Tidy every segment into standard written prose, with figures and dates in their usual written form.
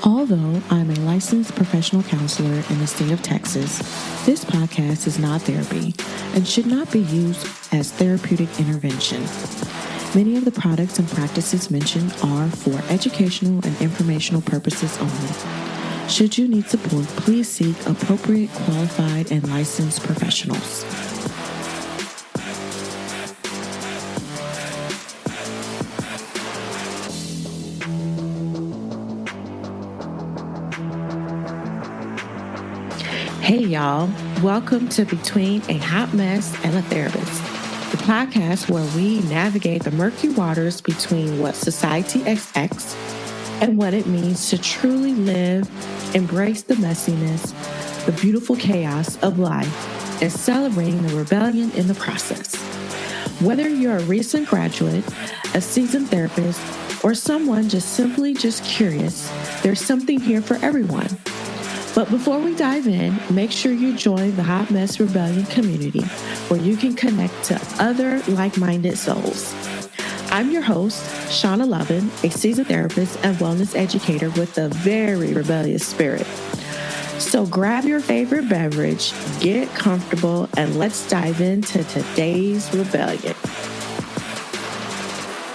Although I'm a licensed professional counselor in the state of Texas, this podcast is not therapy and should not be used as therapeutic intervention. Many of the products and practices mentioned are for educational and informational purposes only. Should you need support, please seek appropriate, qualified, and licensed professionals. Hey y'all, welcome to Between a Hot Mess and a Therapist, the podcast where we navigate the murky waters between what society expects and what it means to truly live, embrace the messiness, the beautiful chaos of life, and celebrating the rebellion in the process. Whether you're a recent graduate, a seasoned therapist, or someone simply curious, there's something here for everyone. But before we dive in, make sure you join the Hot Mess Rebellion community where you can connect to other like-minded souls. I'm your host, Shauna Lovin, a seasoned therapist and wellness educator with a very rebellious spirit. So grab your favorite beverage, get comfortable, and let's dive into today's rebellion.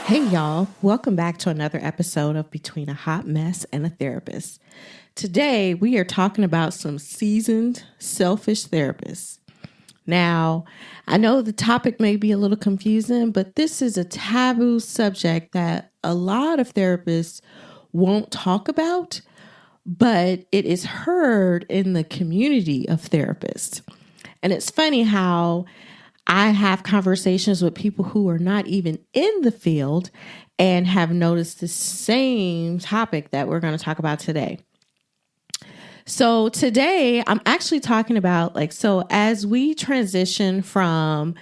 Hey y'all, welcome back to another episode of Between a Hot Mess and a Therapist. Today, we are talking about some seasoned, selfish therapists. Now, I know the topic may be a little confusing, but this is a taboo subject that a lot of therapists won't talk about, but it is heard in the community of therapists. And it's funny how I have conversations with people who are not even in the field and have noticed the same topic that we're going to talk about today. So today I'm actually talking about as we transition from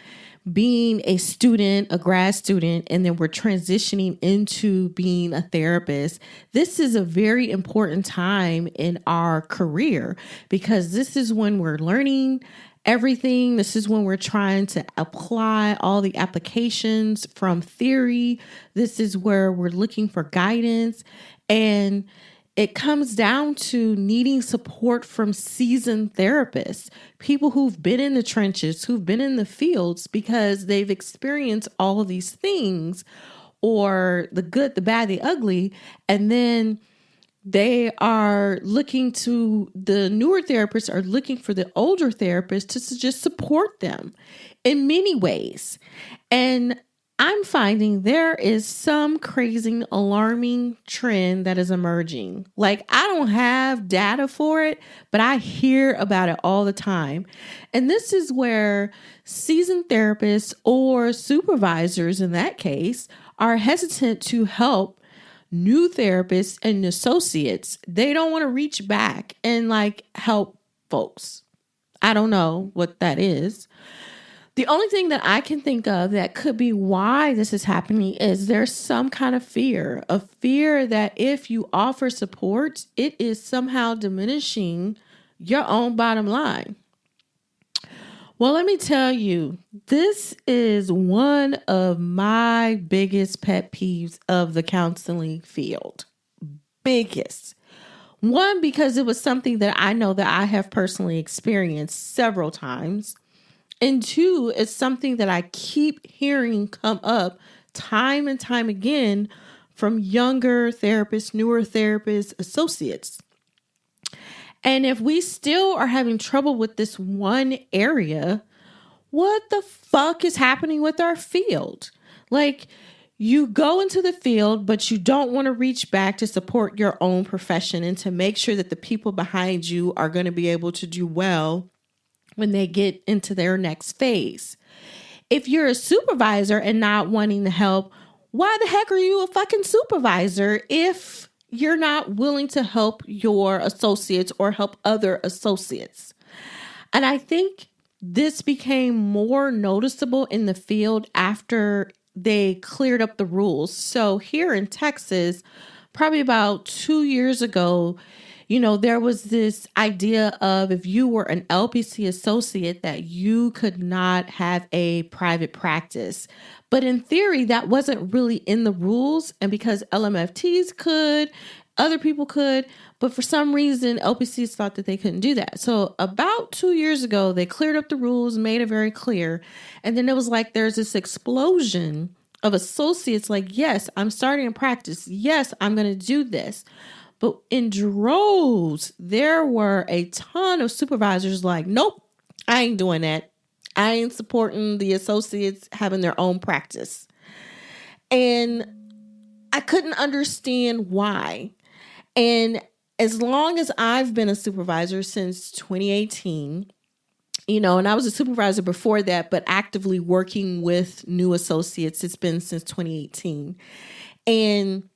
being a student, a grad student, and then we're transitioning into being a therapist, this is a very important time in our career because this is when we're learning everything. This is when we're trying to apply all the applications from theory. This is where we're looking for guidance, and it comes down to needing support from seasoned therapists, people who've been in the trenches, who've been in the fields because they've experienced all of these things, or the good, the bad, the ugly. And then they are looking to the newer therapists are looking for the older therapists to just support them in many ways. And I'm finding there is some crazy, alarming trend that is emerging. I don't have data for it, but I hear about it all the time. And this is where seasoned therapists or supervisors, in that case, are hesitant to help new therapists and associates. They don't want to reach back and help folks. I don't know what that is. The only thing that I can think of that could be why this is happening is there's some kind of fear, a fear that if you offer support, it is somehow diminishing your own bottom line. Well, let me tell you, this is one of my biggest pet peeves of the counseling field. Biggest. One, because it was something that I know that I have personally experienced several times. And two, it's something that I keep hearing come up time and time again from younger therapists, newer therapists, associates. And if we still are having trouble with this one area, what the fuck is happening with our field? You go into the field, but you don't want to reach back to support your own profession and to make sure that the people behind you are going to be able to do well when they get into their next phase. If you're a supervisor and not wanting to help, why the heck are you a fucking supervisor if you're not willing to help your associates or help other associates? And I think this became more noticeable in the field after they cleared up the rules. So here in Texas, probably about 2 years ago, there was this idea of if you were an LPC associate that you could not have a private practice. But in theory, that wasn't really in the rules. And because LMFTs could Other people could, but for some reason, LPCs thought that they couldn't do that. So about 2 years ago, they cleared up the rules, made it very clear. And then it was like there's this explosion of associates like, yes, I'm starting a practice. Yes, I'm going to do this. But in droves, there were a ton of supervisors like, nope, I ain't doing that. I ain't supporting the associates having their own practice. And I couldn't understand why. And as long as I've been a supervisor since 2018, and I was a supervisor before that, but actively working with new associates, it's been since 2018. And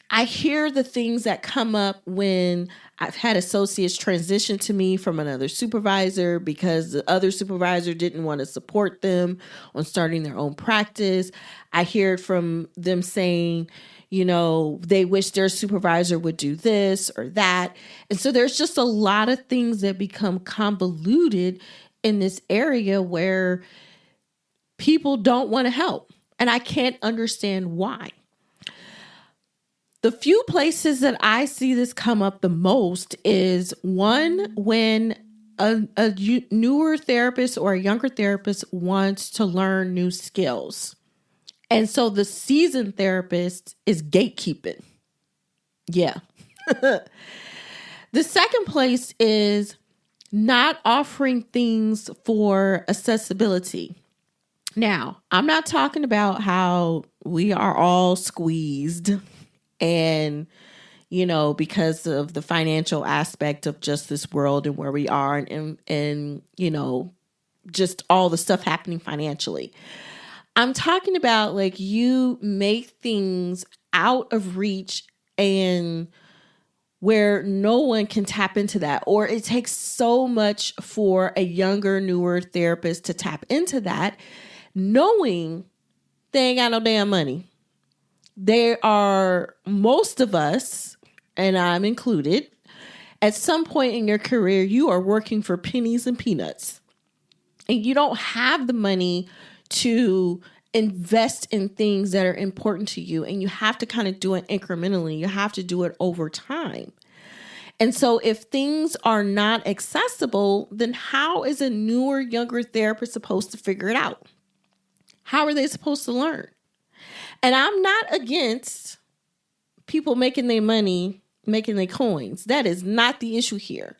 I hear the things that come up when I've had associates transition to me from another supervisor because the other supervisor didn't want to support them on starting their own practice. I hear it from them saying, they wish their supervisor would do this or that. And so there's just a lot of things that become convoluted in this area where people don't want to help. And I can't understand why. The few places that I see this come up the most is one, when a newer therapist or a younger therapist wants to learn new skills. And so the seasoned therapist is gatekeeping. Yeah. The second place is not offering things for accessibility. Now, I'm not talking about how we are all squeezed and, because of the financial aspect of just this world and where we are and just all the stuff happening financially. I'm talking about like you make things out of reach and where no one can tap into that, or it takes so much for a younger, newer therapist to tap into that, knowing they ain't got no damn money. There are most of us, and I'm included, at some point in your career, you are working for pennies and peanuts, and you don't have the money to invest in things that are important to you. And you have to kind of do it incrementally. You have to do it over time. And so if things are not accessible, then how is a newer, younger therapist supposed to figure it out? How are they supposed to learn? And I'm not against people making their money, making their coins. That is not the issue here.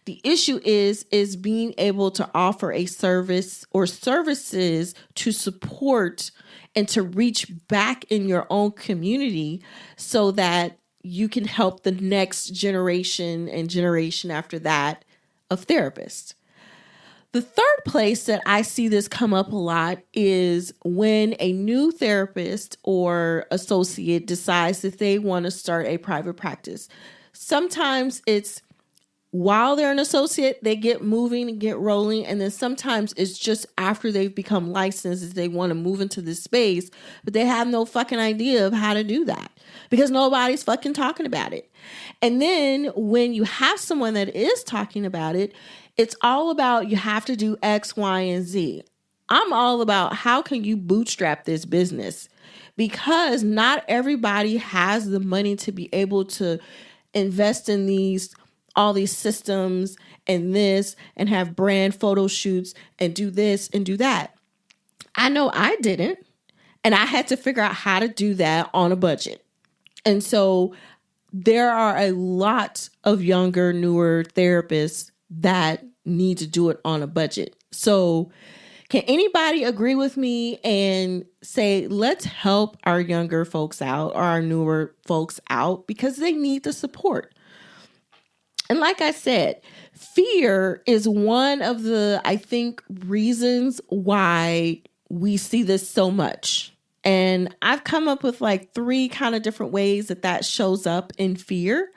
The issue is being able to offer a service or services to support and to reach back in your own community so that you can help the next generation and generation after that of therapists. The third place that I see this come up a lot is when a new therapist or associate decides that they want to start a private practice. Sometimes it's while they're an associate, they get moving and get rolling. And then sometimes it's just after they've become licensed, they want to move into this space, but they have no fucking idea of how to do that because nobody's fucking talking about it. And then when you have someone that is talking about it, it's all about you have to do X, Y, and Z. I'm all about how can you bootstrap this business because not everybody has the money to be able to invest in all these systems and this and have brand photo shoots and do this and do that. I know I didn't. And I had to figure out how to do that on a budget. And so there are a lot of younger, newer therapists that need to do it on a budget. So can anybody agree with me and say, let's help our younger folks out or our newer folks out because they need the support? And like I said, fear is one of the, I think, reasons why we see this so much. And I've come up with like 3 kind of different ways that shows up in fear.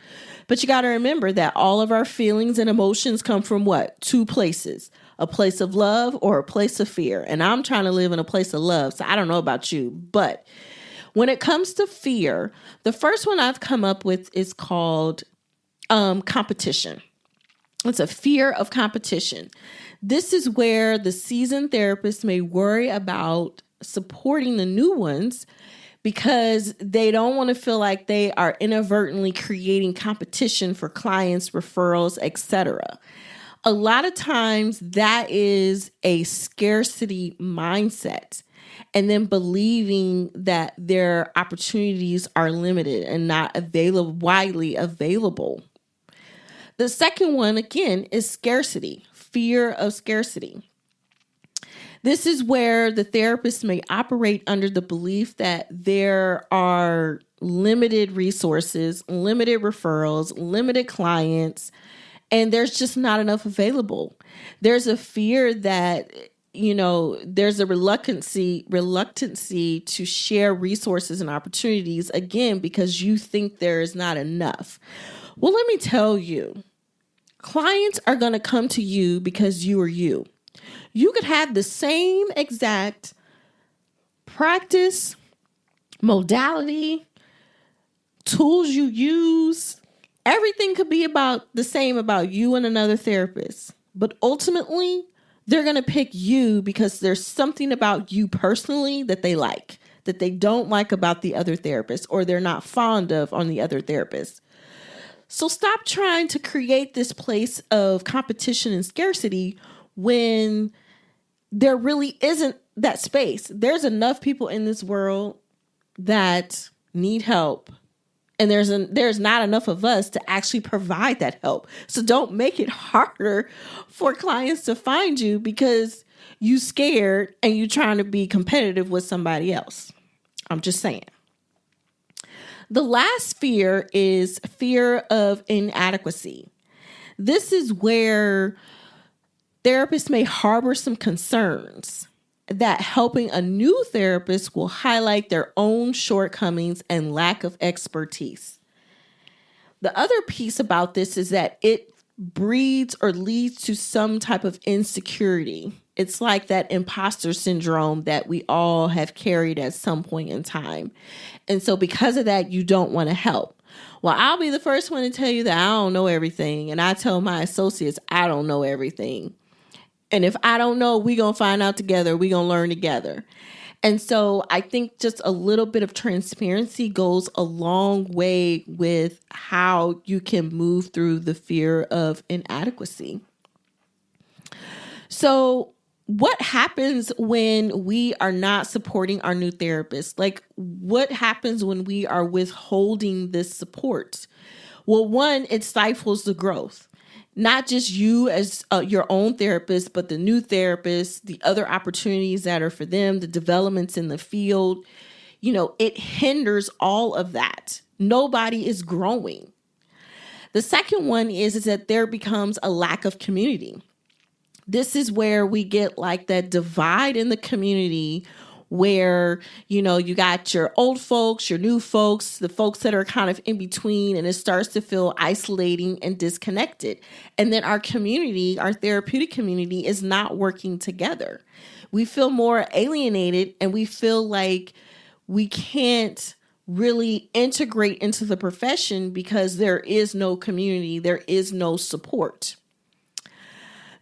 But you got to remember that all of our feelings and emotions come from what? 2 places, a place of love or a place of fear. And I'm trying to live in a place of love. So I don't know about you, but when it comes to fear, the first one I've come up with is called competition. It's a fear of competition. This is where the seasoned therapist may worry about supporting the new ones because they don't want to feel like they are inadvertently creating competition for clients, referrals, etc. A lot of times that is a scarcity mindset, and then believing that their opportunities are limited and not widely available. The second one, again, is scarcity, fear of scarcity. This is where the therapist may operate under the belief that there are limited resources, limited referrals, limited clients, and there's just not enough available. There's a fear that, there's a reluctancy to share resources and opportunities, again, because you think there is not enough. Well, let me tell you, clients are going to come to you because you are you. You could have the same exact practice, modality, tools you use. Everything could be about the same about you and another therapist. But ultimately, they're going to pick you because there's something about you personally that they like, that they don't like about the other therapist, or they're not fond of on the other therapist. So stop trying to create this place of competition and scarcity when there really isn't that space. There's enough people in this world that need help, and there's not enough of us to actually provide that help. So don't make it harder for clients to find you because you scared and you trying to be competitive with somebody else. I'm just saying. The last fear is fear of inadequacy. This is where therapists may harbor some concerns that helping a new therapist will highlight their own shortcomings and lack of expertise. The other piece about this is that it breeds or leads to some type of insecurity. It's like that imposter syndrome that we all have carried at some point in time. And so because of that, you don't want to help. Well, I'll be the first one to tell you that I don't know everything. And I tell my associates, I don't know everything. And if I don't know, we're going to find out together. We're going to learn together. And so I think just a little bit of transparency goes a long way with how you can move through the fear of inadequacy. So what happens when we are not supporting our new therapist? Like, what happens when we are withholding this support? Well, one, it stifles the growth. Not just you as your own therapist, but the new therapist, the other opportunities that are for them, the developments in the field. It hinders all of that. Nobody is growing. The second one is that there becomes a lack of community. This is where we get like that divide in the community where, you got your old folks, your new folks, the folks that are kind of in between, and it starts to feel isolating and disconnected. And then our community, our therapeutic community, is not working together. We feel more alienated, and we feel like we can't really integrate into the profession because there is no community, there is no support.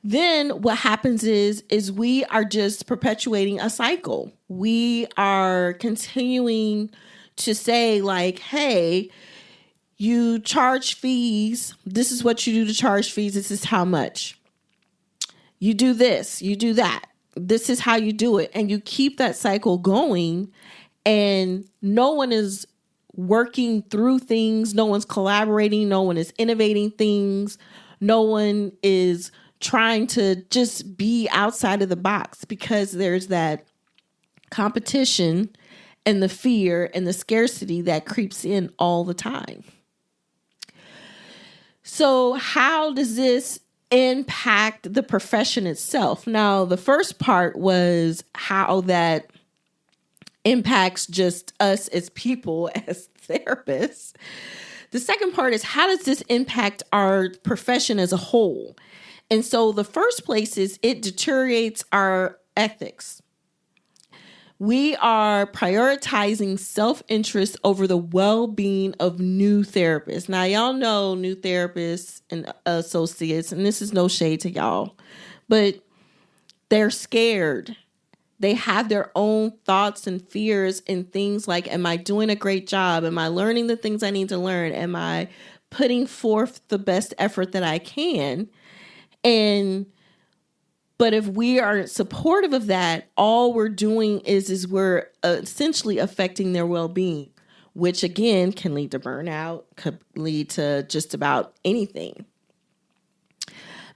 Then what happens is we are just perpetuating a cycle. We are continuing to say like, hey, you charge fees. This is what you do to charge fees. This is how much. You do this, you do that. This is how you do it. And you keep that cycle going, and no one is working through things. No one's collaborating. No one is innovating things. No one is trying to just be outside of the box because there's that competition and the fear and the scarcity that creeps in all the time. So how does this impact the profession itself? Now, the first part was how that impacts just us as people, as therapists. The second part is how does this impact our profession as a whole? And so the first place is it deteriorates our ethics. We are prioritizing self-interest over the well-being of new therapists. Now, y'all know new therapists and associates, and this is no shade to y'all, but they're scared. They have their own thoughts and fears and things like, am I doing a great job? Am I learning the things I need to learn? Am I putting forth the best effort that I can? But if we aren't supportive of that, all we're doing is we're essentially affecting their well-being, which again can lead to burnout, could lead to just about anything.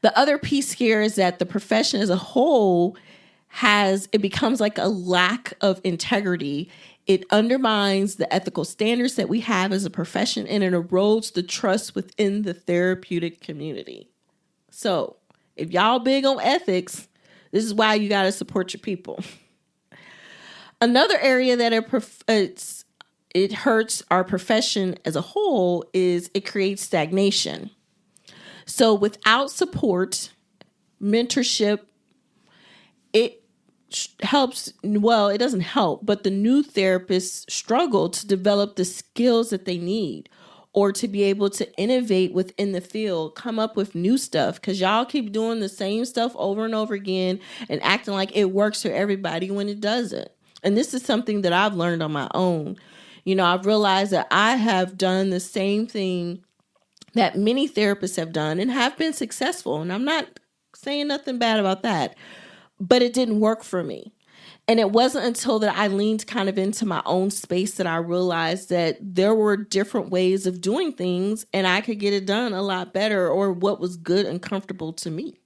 The other piece here is that the profession as a whole it becomes like a lack of integrity. It undermines the ethical standards that we have as a profession, and it erodes the trust within the therapeutic community. So if y'all big on ethics, this is why you got to support your people. Another area that it hurts our profession as a whole is it creates stagnation. So without support, mentorship, it doesn't help, but the new therapists struggle to develop the skills that they need or to be able to innovate within the field, come up with new stuff, because y'all keep doing the same stuff over and over again and acting like it works for everybody when it doesn't. And this is something that I've learned on my own. I've realized that I have done the same thing that many therapists have done and have been successful. And I'm not saying nothing bad about that, but it didn't work for me. And it wasn't until that I leaned kind of into my own space that I realized that there were different ways of doing things and I could get it done a lot better, or what was good and comfortable to me.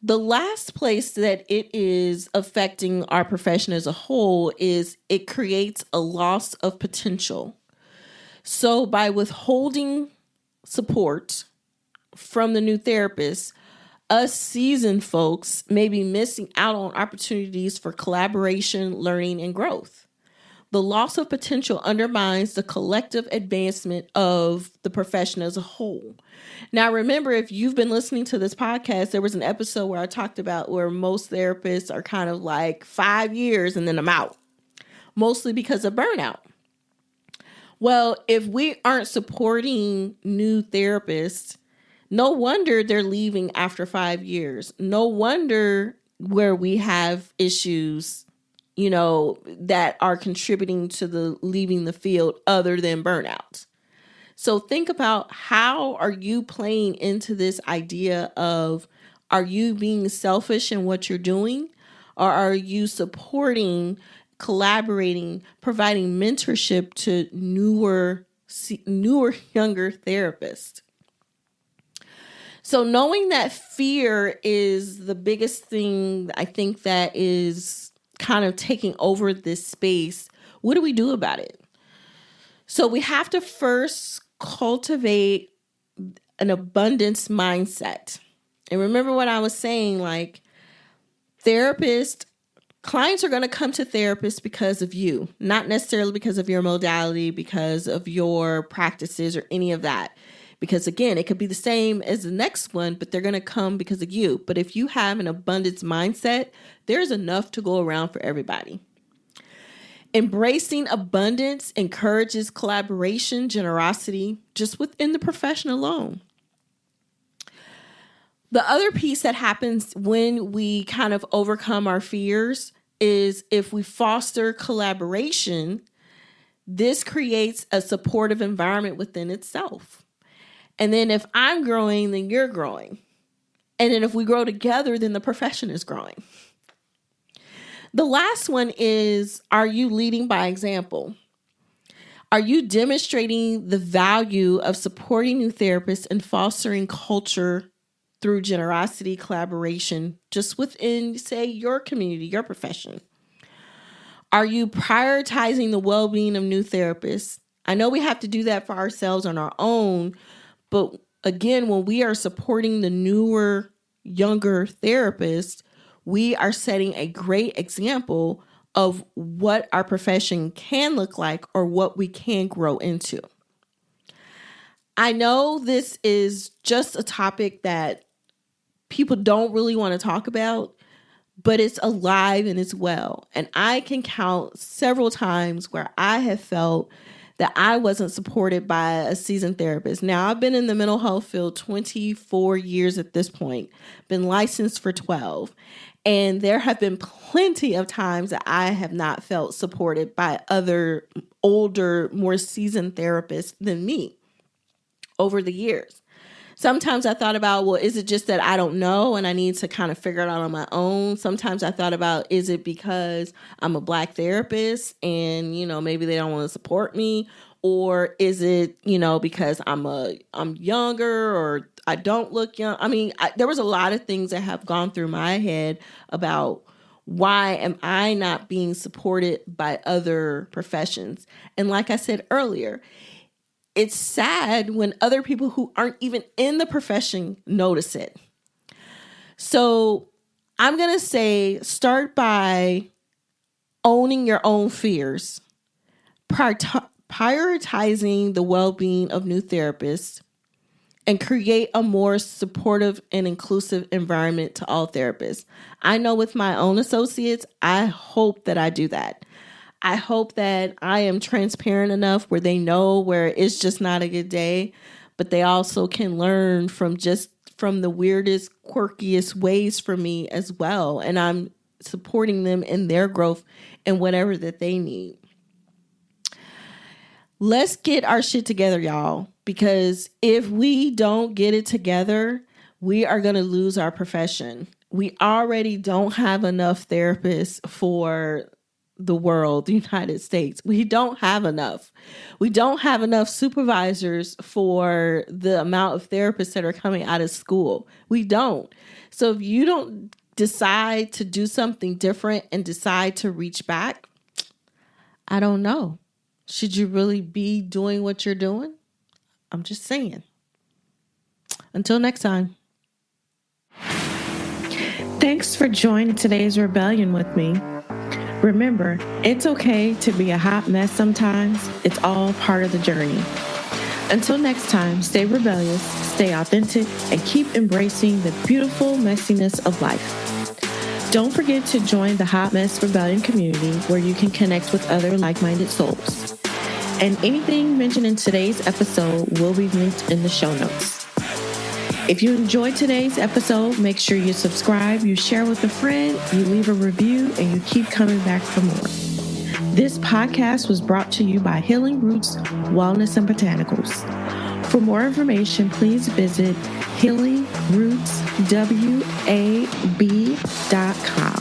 The last place that it is affecting our profession as a whole is it creates a loss of potential. So by withholding support from the new therapists, us seasoned folks may be missing out on opportunities for collaboration, learning, and growth. The loss of potential undermines the collective advancement of the profession as a whole. Now, remember, if you've been listening to this podcast, there was an episode where I talked about where most therapists are kind of like 5 years and then I'm out, mostly because of burnout. Well, if we aren't supporting new therapists, no wonder they're leaving after 5 years. No wonder where we have issues, that are contributing to the leaving the field other than burnout. So think about, how are you playing into this idea of, are you being selfish in what you're doing? Or are you supporting, collaborating, providing mentorship to newer, younger therapists? So knowing that fear is the biggest thing, I think, that is kind of taking over this space, what do we do about it? So we have to first cultivate an abundance mindset. And remember what I was saying, like, clients are going to come to therapists because of you, not necessarily because of your modality, because of your practices or any of that. Because again, it could be the same as the next one, but they're going to come because of you. But if you have an abundance mindset, there's enough to go around for everybody. Embracing abundance encourages collaboration, generosity, just within the profession alone. The other piece that happens when we kind of overcome our fears is if we foster collaboration, this creates a supportive environment within itself. And then if I'm growing, then you're growing. And then if we grow together, then the profession is growing. The last one is, are you leading by example? Are you demonstrating the value of supporting new therapists and fostering culture through generosity, collaboration, just within, say, your community, your profession? Are you prioritizing the well-being of new therapists? I know we have to do that for ourselves on our own, but again, when we are supporting the newer, younger therapists, we are setting a great example of what our profession can look like or what we can grow into. I know this is just a topic that people don't really want to talk about, but it's alive and it's well. And I can count several times where I have felt that I wasn't supported by a seasoned therapist. Now, I've been in the mental health field 24 years at this point, been licensed for 12. And there have been plenty of times that I have not felt supported by other older, more seasoned therapists than me over the years. Sometimes I thought about, well, is it just that I don't know and I need to kind of figure it out on my own? Sometimes I thought about, is it because I'm a Black therapist and, maybe they don't want to support me? Or is it, because I'm younger or I don't look young? I mean, there was a lot of things that have gone through my head about why am I not being supported by other professions? And like I said earlier, it's sad when other people who aren't even in the profession notice it. So I'm going to say start by owning your own fears, prioritizing the well-being of new therapists, and create a more supportive and inclusive environment to all therapists. I know with my own associates, I hope that I do that. I hope that I am transparent enough where they know where it's just not a good day, but they also can learn from the weirdest, quirkiest ways from me as well. And I'm supporting them in their growth and whatever that they need. Let's get our shit together, y'all, because if we don't get it together, we are going to lose our profession. We already don't have enough therapists for the world, the United States. We don't have enough. We don't have enough supervisors for the amount of therapists that are coming out of school. We don't. So if you don't decide to do something different and decide to reach back, I don't know. Should you really be doing what you're doing? I'm just saying. Until next time. Thanks for joining today's rebellion with me. Remember, it's okay to be a hot mess sometimes. It's all part of the journey. Until next time, stay rebellious, stay authentic, and keep embracing the beautiful messiness of life. Don't forget to join the Hot Mess Rebellion community where you can connect with other like-minded souls. And anything mentioned in today's episode will be linked in the show notes. If you enjoyed today's episode, make sure you subscribe, you share with a friend, you leave a review, and you keep coming back for more. This podcast was brought to you by Healing Roots Wellness and Botanicals. For more information, please visit healingrootswab.com.